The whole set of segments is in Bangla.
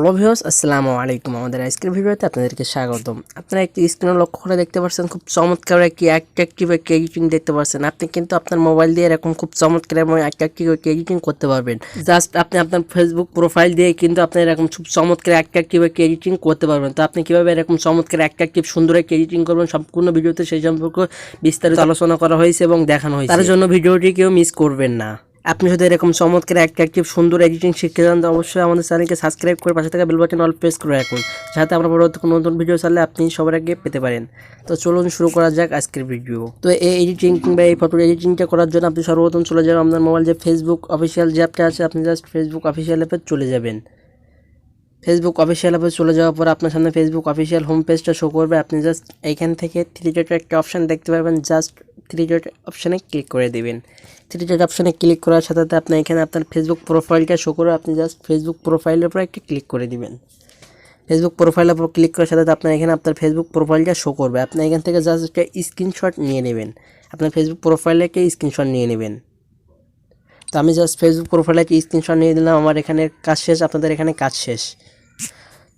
হ্যালো ভিউয়ার্স, আসসালামু আলাইকুম। আমাদের আজকের ভিডিওতে আপনাদেরকে স্বাগতম। আপনারা একটি স্ক্রিনে লক্ষ্য করে দেখতে পাচ্ছেন খুব চমৎকার একটি অ্যাট্রাকটিভ একটি এডিটিং দেখতে পাচ্ছেন। আপনি কিন্তু আপনার মোবাইল দিয়ে এরকম খুব চমৎকার এবং অ্যাট্রাকটিভ একটি এডিটিং করতে পারবেন। জাস্ট আপনি আপনার ফেসবুক প্রোফাইল দিয়ে কিন্তু আপনি এরকম খুব চমৎকার অ্যাট্রাকটিভ একটি এডিটিং করতে পারবেন। তো আপনি কীভাবে এরকম চমৎকার অ্যাট্রাকটিভ সুন্দর একটি এডিটিং করবেন সম্পূর্ণ ভিডিওতে সেই সম্পর্কে বিস্তারিত আলোচনা করা হয়েছে এবং দেখানো হয়েছে। তার জন্য ভিডিওটি কেউ মিস করবেন না। আপনি যদি এরকম চমৎকার অ্যাট্রাকটিভ সুন্দর এডিটিং শিখতে চান তো অবশ্যই আমাদের চ্যানেলকে সাবস্ক্রাইব করে পাশে থাকা বেল বাটন অল প্রেস করে রাখুন, যাতে আমরা পরবর্তী কোনো নতুন ভিডিও চাইলে আপনি সবার আগে পেতে পারেন। তো চলুন শুরু করা যাক আজকের ভিডিও। তো এই এডিটিং কিংবা এই ফটো এডিটিংটা করার জন্য আপনি সর্বপ্রথম চলে যাবেন আপনার মোবাইল যে ফেসবুক অফিসিয়াল যে অ্যাপটা আছে, আপনি জাস্ট ফেসবুক অফিসিয়াল অ্যাপে চলে যাবেন। ফেসবুক অফিসিয়াল অ্যাপে চলে যাওয়ার পর আপনার সামনে ফেসবুক অফিসিয়াল হোম পেজটা শো করবে। আপনি জাস্ট এইখান থেকে থ্রি ডটের একটা অপশান দেখতে পারবেন, জাস্ট থ্রি ডট অপশানে ক্লিক করে দেবেন। থ্রি ডট অপশানে ক্লিক করার সাথে সাথে আপনি এখানে আপনার ফেসবুক প্রোফাইলটা শো করে আপনি জাস্ট ফেসবুক প্রোফাইলের উপর একটি ক্লিক করে দিবেন। ফেসবুক প্রোফাইলের উপর ক্লিক করার সাথে আপনার এখানে আপনার ফেসবুক প্রোফাইলটা শো করবে। আপনি এখান থেকে জাস্ট একটা স্ক্রিনশট নিয়ে নেবেন, আপনার ফেসবুক প্রোফাইলে একটা স্ক্রিনশট নিয়ে নেবেন। তো আমি জাস্ট ফেসবুক প্রোফাইলে একটা স্ক্রিনশট নিয়ে দিলাম, আমার এখানে কাজ শেষ, আপনাদের এখানে কাজ শেষ।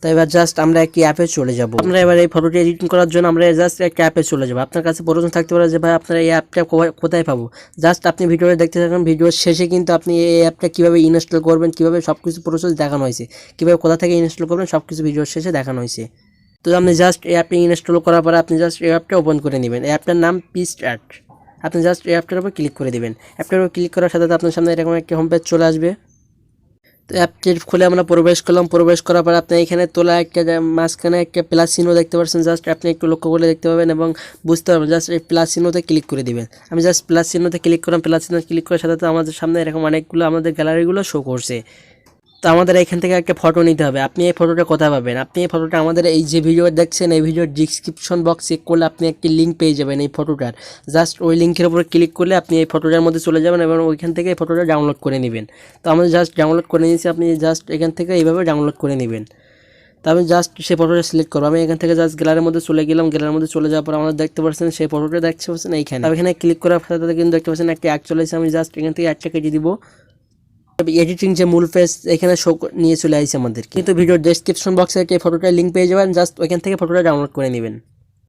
তো এবার জাস্ট আমরা একটি অ্যাপে চলে যাব। আমরা এবার এই ফটোটি এডিটিং করার জন্য আমরা জাস্ট একটা অ্যাপে চলে যাব। আপনার কাছে প্রয়োজন থাকতে পারে যে ভাই আপনারা এই অ্যাপটা কোথায় পাবো। জাস্ট আপনি ভিডিওটা দেখতে থাকুন, ভিডিওর শেষে কিন্তু আপনি এই অ্যাপটা কীভাবে ইনস্টল করবেন, কীভাবে সব কিছু প্রসেস দেখানো হয়েছে, কীভাবে কোথা থেকে ইনস্টল করবেন সব কিছু ভিডিওর শেষে দেখানো হয়েছে। তো আপনি জাস্ট এই অ্যাপটি ইনস্টল করার পরে আপনি জাস্ট এই অ্যাপটা ওপেন করে নেবেন। এই অ্যাপটার নাম পিকচার্ট। আপনি জাস্ট এই অ্যাপটার উপর ক্লিক করে দেবেন। অ্যাপটার উপর ক্লিক করার সাথে আপনার সামনে এরকম একটি হোম পেজ চলে আসবে। তো অ্যাপটি খুলে আমরা প্রবেশ করলাম। প্রবেশ করার পর আপনি এখানে তোলা একটা মাঝখানে একটা প্লাস চিহ্ন দেখতে পাচ্ছেন, জাস্ট আপনি একটু লক্ষ্য করে দেখতে পাবেন এবং বুঝতে পারবেন। জাস্ট এই প্লাস চিহ্নতে ক্লিক করে দিবেন। আমি জাস্ট প্লাস চিহ্নতে ক্লিক করলাম। প্লাস চিহ্ন ক্লিক করার সাথে আমাদের সামনে এরকম অনেকগুলো আমাদের গ্যালারিগুলো শো করছে। তো আমাদের এখান থেকে একটা ফটো নিতে হবে। আপনি এই ফটোটা কোথায় পাবেন? আপনি এই ফটোটা আমাদের এই যে ভিডিও দেখছেন এই ভিডিওর ডিসক্রিপশন বক্স চেক করলে আপনি একটি লিঙ্ক পেয়ে যাবেন এই ফটোটার। জাস্ট ওই লিঙ্কের উপর ক্লিক করলে আপনি এই ফটোটার মধ্যে চলে যাবেন এবং ওইখান থেকে এই ফটোটা ডাউনলোড করে নেবেন। তো আমরা জাস্ট ডাউনলোড করে নিয়েছি, আপনি জাস্ট এখান থেকে এইভাবে ডাউনলোড করে নেবেন। তো আমি জাস্ট সেই ফটোটা সিলেক্ট করবো। আমি এখান থেকে জাস্ট গ্যালারির মধ্যে চলে গেলাম। গ্যালারির মধ্যে চলে যাওয়ার পর আমরা দেখতে পাচ্ছেন সেই ফটোটা দেখতে পাচ্ছেন এইখানে। এখানে ক্লিক করার সাথে কিন্তু দেখতে পাচ্ছেন একটা অ্যাড চলে এসেছে। আমি জাস্ট এখান থেকে অ্যাডটা কেটে দিব। এডিটিং যে মূল পেজ এখানে শো নিয়ে চলে আসছে আমাদের, কিন্তু ভিডিওর ডেসক্রিপশন বক্সে এই ফটোটার লিঙ্ক পেয়ে যাবেন। জাস্ট ওইখান থেকে ফটোটা ডাউনলোড করে নেবেন।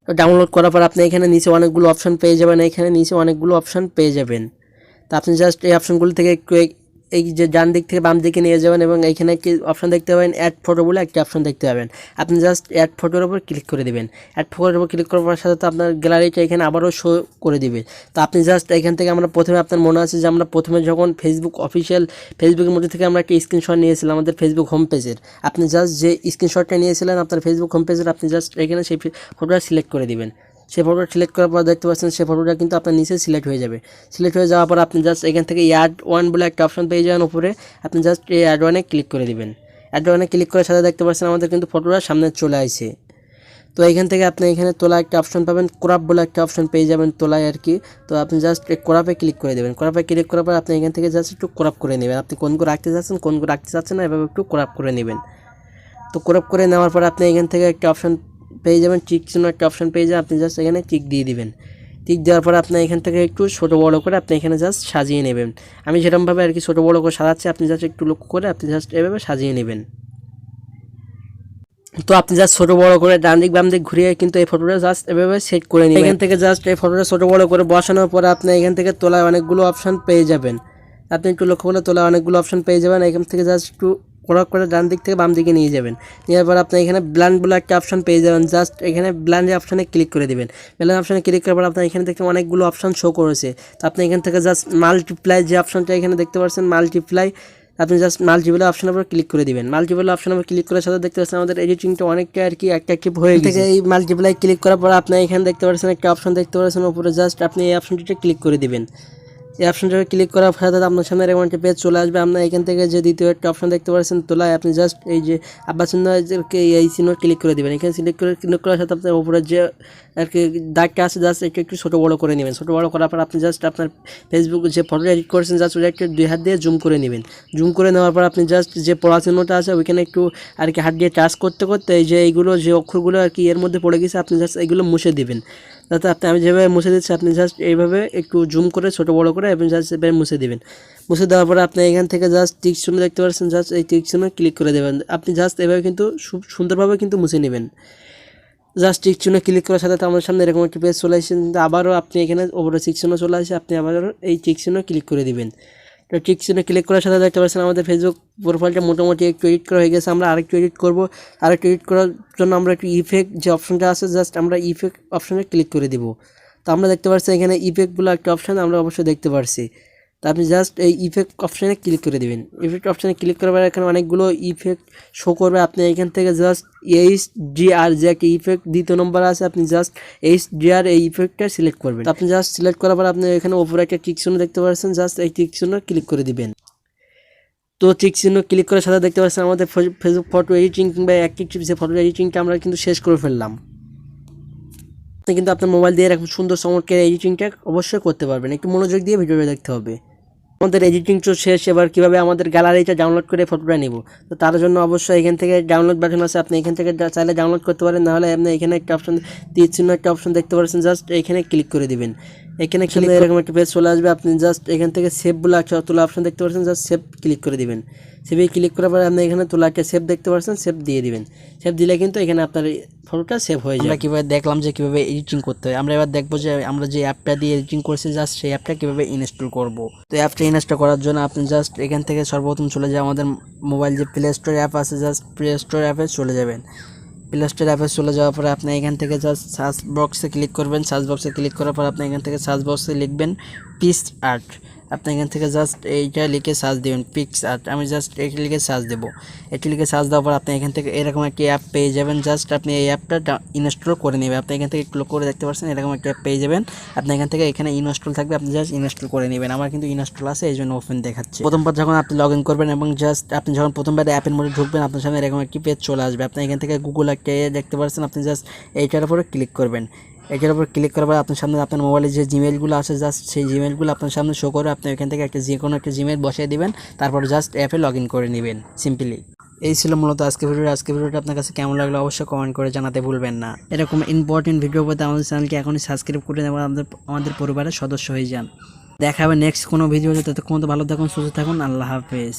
তো ডাউনলোড করার পর আপনি এখানে নিচে অনেকগুলো অপশন পেয়ে যাবেন। এখানে নিচে অনেকগুলো অপশন পেয়ে যাবেন। তো আপনি জাস্ট এই অপশনগুলো থেকে একটু এই যে ডান দিক থেকে বাম দিকে নিয়ে যাবেন এবং এইখানে একটি অপশন দেখতে পাবেন অ্যাড ফটো বলে একটি অপশন দেখতে পাবেন। আপনি জাস্ট অ্যাড ফটোর উপর ক্লিক করে দেবেন। অ্যাড ফটোর উপর ক্লিক করার সাথে আপনার গ্যালারিটা এখানে আবারও শো করে দিবে। তো আপনি জাস্ট এখান থেকে আমরা প্রথমে আপনার মনে আছে যে আমরা প্রথমে যখন ফেসবুক অফিসিয়াল ফেসবুকের মধ্যে থেকে আমরা একটা স্ক্রিনশট নিয়েছিলাম আমাদের ফেসবুক হোম পেজের। আপনি জাস্ট যে স্ক্রিনশটটা নিয়েছিলেন আপনার ফেসবুক হোম পেজের, আপনি জাস্ট এখানে সেই ফটোটা সিলেক্ট করে দিবেন। সেই ফটোটা সিলেক্ট করার পর দেখতে পাচ্ছেন সেই ফটোটা কিন্তু আপনার নিচে সিলেক্ট হয়ে যাবে। সিলেক্ট হয়ে যাওয়ার পর আপনি জাস্ট এখান থেকে অ্যাড ওয়ান বলে একটা অপশন পেয়ে যাবেন উপরে। আপনি জাস্ট এই অ্যাড ওয়ানে ক্লিক করে দিবেন। অ্যাড ওয়ানে ক্লিক করার সাথে দেখতে পাচ্ছেন আমাদের কিন্তু ফটোটা সামনে চলে আসছে। তো এখান থেকে আপনি এখানে তোলা একটা অপশন পাবেন, ক্রপ বলে একটা অপশন পেয়ে যাবেন তোলায় আর কি। তো আপনি জাস্ট এই ক্রপে ক্লিক করে দেবেন। ক্রপে ক্লিক করার পর আপনি এখান থেকে জাস্ট একটু ক্রপ করে নেবেন। আপনি কোনগুলো রাখতে চাচ্ছেন কোনগুলো রাখতে চাচ্ছেন না এভাবে একটু ক্রপ করে নেবেন। তো ক্রপ করে নেওয়ার পর আপনি এখান থেকে একটা অপশন পেয়ে যাবেন, টিক চিহ্ন একটা অপশন পেয়ে যাবেন। আপনি জাস্ট এখানে টিক দিয়ে দিবেন। টিক দেওয়ার পর আপনি এখান থেকে একটু ছোটো বড়ো করে আপনি এখানে জাস্ট সাজিয়ে নেবেন। আমি যেরকমভাবে আর কি ছোটো বড়ো করে সাজাচ্ছি, আপনি জাস্ট একটু লক্ষ্য করে আপনি জাস্ট এভাবে সাজিয়ে নেবেন। তো আপনি জাস্ট ছোটো বড়ো করে ডান দিক বাম দিক ঘুরিয়ে কিন্তু এই ফটোটা জাস্ট এভাবে সেট করে নেবেন। এখান থেকে জাস্ট এই ফটোটা ছোটো বড়ো করে বসানোর পরে আপনি এখান থেকে তোলায় অনেকগুলো অপশান পেয়ে যাবেন। আপনি একটু লক্ষ্য করলে তোলায় অনেকগুলো অপশান পেয়ে যাবেন। এখান থেকে জাস্ট একটু ক্রপ করে ডান দিক থেকে বাম দিকে নিয়ে যাবেন। নেওয়ার পর আপনি এখানে ব্ল্যান্ড বলে একটা অপশন পেয়ে যাবেন। জাস্ট এখানে ব্ল্যান্ড অপশানে ক্লিক করে দেবেন। ব্ল্যান্ড অপশানে ক্লিক করার পর আপনার এখানে দেখতে অনেকগুলো অপশান শো করেছে। তো আপনি এখান থেকে জাস্ট মাল্টিপ্লাই যে অপশানটা এখানে দেখতে পাচ্ছেন মাল্টিপ্লাই, আপনি জাস্ট মাল্টিপ্লাই অপশনের উপর ক্লিক করে দিবেন। মাল্টিপ্লাই অপশনের উপর ক্লিক করার সাথে দেখতে পাচ্ছেন আমাদের এডিটিংটা অনেকটা আর কি অ্যাট্রাকটিভ হয়ে গেছে। এই মাল্টিপ্লাই ক্লিক করার পর আপনি এখানে দেখতে পাচ্ছেন একটা অপশন দেখতে পাচ্ছেন উপরে, জাস্ট আপনি এই অপশনটিতে ক্লিক করে দিবেন। এই অপশনটাকে ক্লিক করার সাথে আপনার সামনে এরকম একটা পেজ চলে আসবে। আপনার এখান থেকে যে দ্বিতীয় একটা অপশন দেখতে পাচ্ছেন তোলায়, আপনি জাস্ট এই যে আব্বা চিহ্ন এই চিহ্ন ক্লিক করে দেবেন। এখানে সিলেক্ট করে ক্লিক করার সাথে আপনার উপরে যে আর কি দাগটা আছে জাস্ট একটু একটু ছোটো বড়ো করে নেবেন। ছোটো বড়ো করার পর আপনি জাস্ট আপনার ফেসবুক যে ফটোটা এডিট করেছেন জাস্ট ওটা একটু দুই হাত দিয়ে জুম করে নেবেন। জুম করে নেওয়ার পর আপনি জাস্ট যে পড়া চিহ্নটা আছে ওইখানে একটু আর কি হাত দিয়ে টাচ করতে করতে এই যে এইগুলো যে অক্ষরগুলো আর কি এর মধ্যে পড়ে গেছে আপনি জাস্ট এইগুলো মুছে দিবেন। যাতে আমি যেভাবে মুছে দিচ্ছি আপনি জাস্ট এইভাবে একটু জুম করে ছোটো বড়ো করে এবং জাস্ট এভাবে মুছে দেবেন। মুছে দেওয়ার পরে আপনি এখান থেকে জাস্ট টিক চিহ্ন দেখতে পাচ্ছেন, জাস্ট এই টিক চিহ্ন ক্লিক করে দেবেন। আপনি জাস্ট এভাবে কিন্তু সুন্দরভাবে কিন্তু মুছে নেবেন। জাস্ট টিক চিহ্ন ক্লিক করার সাথে আমাদের সামনে এরকম একটা পেজ চলে আসছে, কিন্তু আবারও আপনি এখানে ওপরে টিক চিহ্ন চলে আসে, আপনি আবারও এই টিক চিহ্ন ক্লিক করে দিবেন। তো টিক চিহ্ন ক্লিক করার সাথে দেখতে পাচ্ছেন আমাদের ফেসবুক প্রোফাইলটা মোটামুটি একটু এডিট করা হয়ে গেছে। আমরা আরেকটু এডিট করবো। আরেকটু এডিট করার জন্য আমরা একটু ইফেক্ট যে অপশনটা আছে জাস্ট আমরা ইফেক্ট অপশনে ক্লিক করে দিব। তো আমরা দেখতে পাচ্ছি এখানে ইফেক্টগুলো একটা অপশান আমরা অবশ্যই দেখতে পাচ্ছি। তো আপনি জাস্ট এই ইফেক্ট অপশানে ক্লিক করে দেবেন। ইফেক্ট অপশানে ক্লিক করার পরে এখানে অনেকগুলো ইফেক্ট শো করবে। আপনি এখান থেকে জাস্ট HDR যে একটা ইফেক্ট 2 নম্বর আছে, আপনি জাস্ট HDR এই ইফেক্টটা সিলেক্ট করবেন। আপনি জাস্ট সিলেক্ট করার পর আপনি এখানে ওপরে একটা টিক চিহ্ন দেখতে পাচ্ছেন, জাস্ট এই টিক চিহ্ন ক্লিক করে দিবেন। তো টিক চিহ্ন ক্লিক করার সাথে দেখতে পাচ্ছেন আমাদের ফেসবুক ফটো এডিটিং কিংবা অ্যাক্টিভ যে ফটো এডিটিংটা আমরা কিন্তু শেষ করে ফেললাম। আপনি কিন্তু আপনার মোবাইল দিয়ে এরকম সুন্দর চমৎকার এডিটিংটা অবশ্যই করতে পারবেন। একটু মনোযোগ দিয়ে ভিডিওটা দেখতে হবে। আমাদের এডিটিং তো শেষ, এবার কীভাবে আমাদের গ্যালারিটা ডাউনলোড করে ফটোটা নেব। তো তার জন্য অবশ্যই এখান থেকে ডাউনলোড বাটন আছে, আপনি এখান থেকে চাইলে ডাউনলোড করতে পারেন, নাহলে আপনি এখানে একটা অপশন তীর চিহ্ন একটা অপশন দেখতে পাচ্ছেন, জাস্ট এখানে ক্লিক করে দিবেন। এখানে ক্লিক এরকম একটা পেজ চলে আসবে। আপনি জাস্ট এখান থেকে সেভ বলে একটা তোলা অপশন দেখতে পাচ্ছেন, জাস্ট সেভ ক্লিক করে দিবেন। সেভে ক্লিক করার পরে আপনি এখানে তোলা একটা সেভ দেখতে পাচ্ছেন, সেভ দিয়ে দিবেন। সেভ দিলে কিন্তু এখানে আপনার ফটোটা সেভ হয়ে যায়। আমরা কীভাবে দেখলাম যে কীভাবে এডিটিং করতে হয়, আমরা এবার দেখবো যে আমরা যে অ্যাপটা দিয়ে এডিটিং করছি জাস্ট সেই অ্যাপটা কীভাবে ইনস্টল করব। তো অ্যাপটা ইনস্টল করার জন্য আপনি জাস্ট এখান থেকে সর্বপ্রথম চলে যায় আমাদের মোবাইল যে প্লে স্টোর অ্যাপ আছে, জাস্ট প্লে স্টোর অ্যাপে চলে যাবেন। প্লে স্টোর অ্যাপে চলে যাওয়ার পরে আপনি এখান থেকে জাস্ট সার্চ বক্সে ক্লিক করবেন। সার্চ বক্সে ক্লিক করার পর আপনি এখান থেকে সার্চ বক্সে লিখবেন Picsart। আপনি এখান থেকে জাস্ট এইটা লিখে সার্চ দেবেন Picsart। আমি জাস্ট এইটা লিখে সার্চ দেবো। এটি লিখে সার্চ দেওয়ার পর আপনি এখান থেকে এরকম একটি অ্যাপ পেয়ে যাবেন। জাস্ট আপনি এই অ্যাপটা ইনস্টল করে নেবেন। আপনি এখান থেকে ক্লিক করে দেখতে পাচ্ছেন এরকম একটা অ্যাপ পেয়ে যাবেন। আপনি এখান থেকে এখানে ইনস্টল থাকবে, আপনি জাস্ট ইনস্টল করে নেবেন। আমার কিন্তু ইনস্টল আছে, এই জন্য ওপেন দেখাচ্ছে। প্রথমবার যখন আপনি লগ ইন করবেন এবং জাস্ট আপনি যখন প্রথমবার অ্যাপের মধ্যে ঢুকবেন, আপনার সামনে এরকম একটি পেজ চলে আসবে। আপনি এখান থেকে গুগল একটা দেখতে পাচ্ছেন, আপনি জাস্ট এইটার উপরে ক্লিক করবেন। এটার উপর ক্লিক করার পর আপনার সামনে আপনার মোবাইলে যে জিমেলগুলো আছে জাস্ট সেই জিমেলগুলো আপনার সামনে শো করে। আপনি এখান থেকে যে কোনো একটা জিমেল বসিয়ে দিবেন, তারপর জাস্ট অ্যাপে লগ ইন করে নেবেন সিম্পলি। এই ছিল মূলত আজকের ভিডিওটা আপনার কাছে কেমন লাগলো অবশ্যই কমেন্ট করে জানাতে ভুলবেন না। এরকম ইম্পর্টেন্ট ভিডিও পেতে আমাদের চ্যানেলকে এখনই সাবস্ক্রাইব করে নেবেন, আমাদের পরিবারের সদস্য হয়ে যান। দেখা হবে নেক্সট কোনো ভিডিওতে। ততক্ষণ ভালো থাকুন, সুস্থ থাকুন। আল্লাহ হাফেজ।